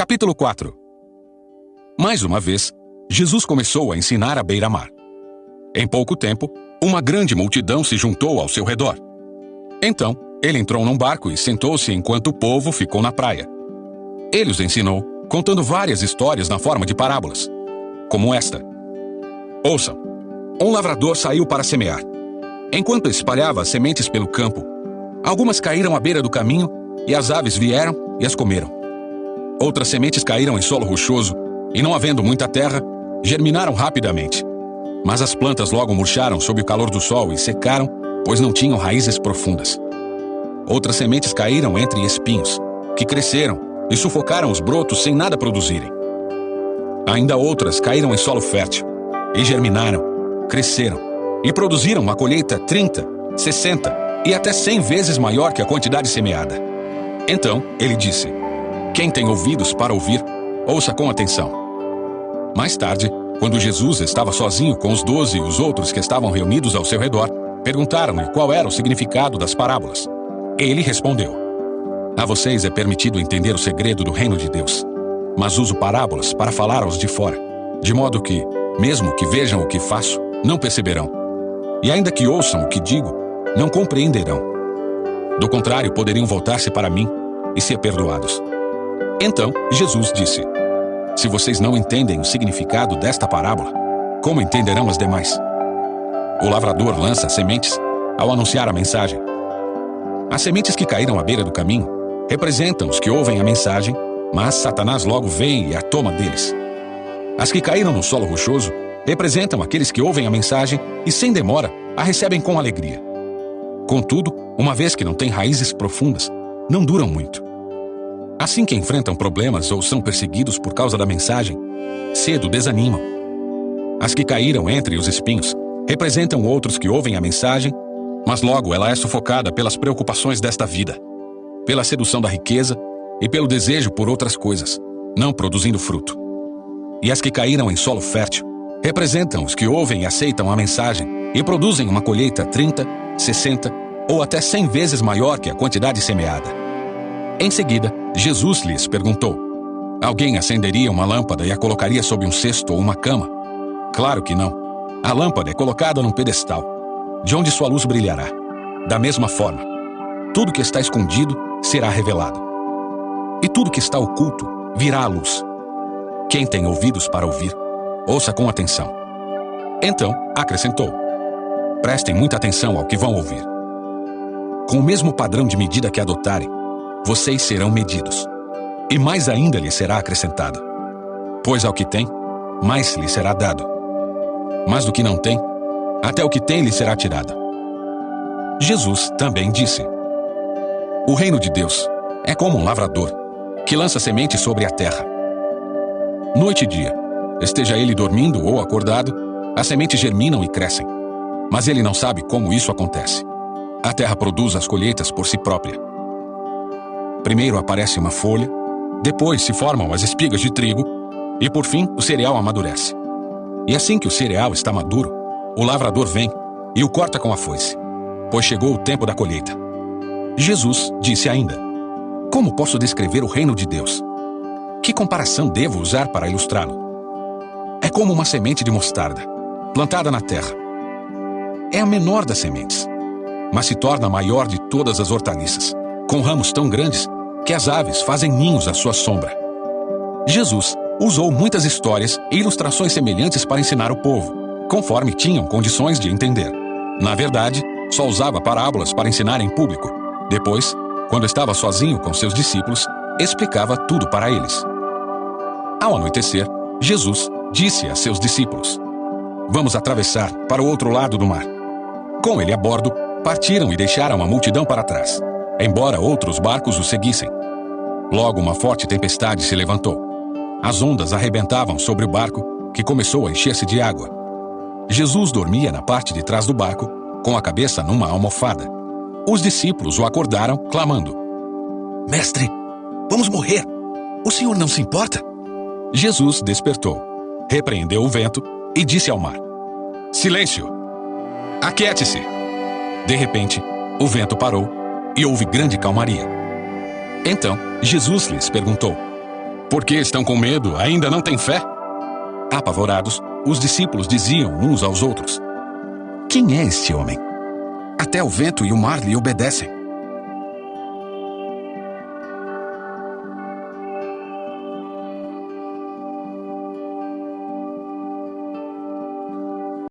Capítulo 4. Mais uma vez, Jesus começou a ensinar à beira-mar. Em pouco tempo, uma grande multidão se juntou ao seu redor. Então, ele entrou num barco e sentou-se enquanto o povo ficou na praia. Ele os ensinou, contando várias histórias na forma de parábolas, como esta. Ouçam, um lavrador saiu para semear. Enquanto espalhava as sementes pelo campo, algumas caíram à beira do caminho e as aves vieram e as comeram. Outras sementes caíram em solo rochoso e, não havendo muita terra, germinaram rapidamente. Mas as plantas logo murcharam sob o calor do sol e secaram, pois não tinham raízes profundas. Outras sementes caíram entre espinhos, que cresceram e sufocaram os brotos sem nada produzirem. Ainda outras caíram em solo fértil e germinaram, cresceram e produziram uma colheita 30, 60 e até 100 vezes maior que a quantidade semeada. Então ele disse: quem tem ouvidos para ouvir, ouça com atenção. Mais tarde, quando Jesus estava sozinho com os 12 e os outros que estavam reunidos ao seu redor, perguntaram-lhe qual era o significado das parábolas. Ele respondeu: a vocês é permitido entender o segredo do reino de Deus, mas uso parábolas para falar aos de fora, de modo que, mesmo que vejam o que faço, não perceberão. E ainda que ouçam o que digo, não compreenderão. Do contrário, poderiam voltar-se para mim e ser perdoados. Então, Jesus disse: se vocês não entendem o significado desta parábola, como entenderão as demais? O lavrador lança sementes ao anunciar a mensagem. As sementes que caíram à beira do caminho representam os que ouvem a mensagem, mas Satanás logo vem e a toma deles. As que caíram no solo rochoso representam aqueles que ouvem a mensagem e, sem demora, a recebem com alegria. Contudo, uma vez que não têm raízes profundas, não duram muito. Assim que enfrentam problemas ou são perseguidos por causa da mensagem, cedo desanimam. As que caíram entre os espinhos representam outros que ouvem a mensagem, mas logo ela é sufocada pelas preocupações desta vida, pela sedução da riqueza e pelo desejo por outras coisas, não produzindo fruto. E as que caíram em solo fértil representam os que ouvem e aceitam a mensagem e produzem uma colheita 30, 60 ou até 100 vezes maior que a quantidade semeada. Em seguida, Jesus lhes perguntou: alguém acenderia uma lâmpada e a colocaria sob um cesto ou uma cama? Claro que não. A lâmpada é colocada num pedestal, de onde sua luz brilhará. Da mesma forma, tudo que está escondido será revelado, e tudo que está oculto virá à luz. Quem tem ouvidos para ouvir, ouça com atenção. Então, acrescentou: prestem muita atenção ao que vão ouvir. Com o mesmo padrão de medida que adotarem, vocês serão medidos, e mais ainda lhes será acrescentado. Pois ao que tem, mais lhe será dado. Mas do que não tem, até o que tem lhe será tirado. Jesus também disse: o reino de Deus é como um lavrador, que lança semente sobre a terra. Noite e dia, esteja ele dormindo ou acordado, as sementes germinam e crescem. Mas ele não sabe como isso acontece. A terra produz as colheitas por si própria. Primeiro aparece uma folha, depois se formam as espigas de trigo, e por fim o cereal amadurece. E assim que o cereal está maduro, o lavrador vem e o corta com a foice, pois chegou o tempo da colheita. Jesus disse ainda: como posso descrever o reino de Deus? Que comparação devo usar para ilustrá-lo? É como uma semente de mostarda, plantada na terra. É a menor das sementes, mas se torna a maior de todas as hortaliças, com ramos tão grandes que as aves fazem ninhos à sua sombra. Jesus usou muitas histórias e ilustrações semelhantes para ensinar o povo, conforme tinham condições de entender. Na verdade, só usava parábolas para ensinar em público. Depois, quando estava sozinho com seus discípulos, explicava tudo para eles. Ao anoitecer, Jesus disse a seus discípulos: vamos atravessar para o outro lado do mar. Com ele a bordo, partiram e deixaram a multidão para trás, embora outros barcos o seguissem. Logo uma forte tempestade se levantou. As ondas arrebentavam sobre o barco, que começou a encher-se de água. Jesus dormia na parte de trás do barco, com a cabeça numa almofada. Os discípulos o acordaram, clamando: mestre, vamos morrer! O senhor não se importa? Jesus despertou, repreendeu o vento e disse ao mar: silêncio! Aquiete-se! De repente, o vento parou e houve grande calmaria. Então, Jesus lhes perguntou: Por que estão com medo? Ainda não têm fé? Apavorados, os discípulos diziam uns aos outros: Quem é este homem? Até o vento e o mar lhe obedecem.